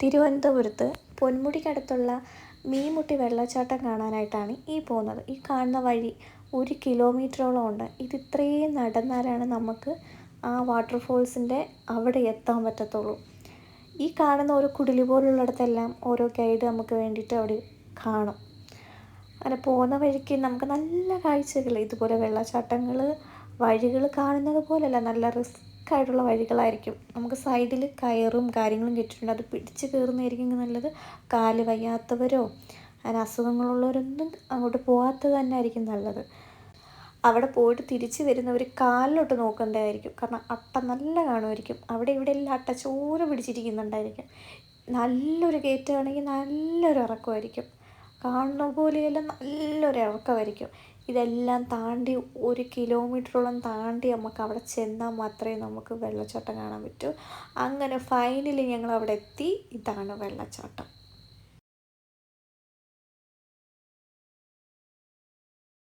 തിരുവനന്തപുരത്ത് പൊന്മുടിക്കടുത്തുള്ള മീൻമുട്ടി വെള്ളച്ചാട്ടം കാണാനായിട്ടാണ് ഈ പോകുന്നത്. ഈ കാണുന്ന വഴി 1 കിലോമീറ്ററോളം ഉണ്ട്. ഇത് ഇത്രയും നടന്നാലാണ് നമുക്ക് ആ വാട്ടർഫോൾസിൻ്റെ അവിടെ എത്താൻ പറ്റത്തുള്ളൂ. ഈ കാണുന്ന ഓരോ കുടില് പോലുള്ളിടത്തെല്ലാം ഓരോ ഗൈഡ് നമുക്ക് വേണ്ടിയിട്ട് അവിടെ കാണും. അങ്ങനെ പോകുന്ന വഴിക്ക് നമുക്ക് നല്ല കാഴ്ചകൾ, ഇതുപോലെ വെള്ളച്ചാട്ടങ്ങൾ വഴികൾ കാണുന്നത് പോലെയല്ല, നല്ല റിസ്ക്കായിട്ടുള്ള വഴികളായിരിക്കും. നമുക്ക് സൈഡിൽ കയറും കാര്യങ്ങളും കെട്ടിയിട്ടുണ്ട്, അത് പിടിച്ച് കയറുന്നതായിരിക്കും നല്ലത്. കാല് വയ്യാത്തവരോ അങ്ങനെ അസുഖങ്ങളുള്ളവരൊന്നും അങ്ങോട്ട് പോകാത്തത് തന്നെ ആയിരിക്കും നല്ലത്. അവിടെ പോയിട്ട് തിരിച്ച് വരുന്നവർ കാലിലോട്ട് നോക്കേണ്ടതായിരിക്കും, കാരണം അട്ട നല്ല കാണുമായിരിക്കും. അവിടെ ഇവിടെ എല്ലാം അട്ട ചോര പിടിച്ചിരിക്കുന്നുണ്ടായിരിക്കും. നല്ലൊരു കയറ്റമാണെങ്കിൽ നല്ലൊരു ഇറക്കമായിരിക്കും, കാണുന്ന പോലെയല്ല, നല്ലൊരു ഇറക്കമായിരിക്കും. ഇതെല്ലാം താണ്ടി 1 കിലോമീറ്ററോളം താണ്ടി നമുക്ക് അവിടെ ചെന്നാൽ മാത്രമേ നമുക്ക് വെള്ളച്ചാട്ടം കാണാൻ പറ്റൂ. അങ്ങനെ ഫൈനലി ഞങ്ങൾ അവിടെ എത്തി. ഇതാണ് വെള്ളച്ചാട്ടം.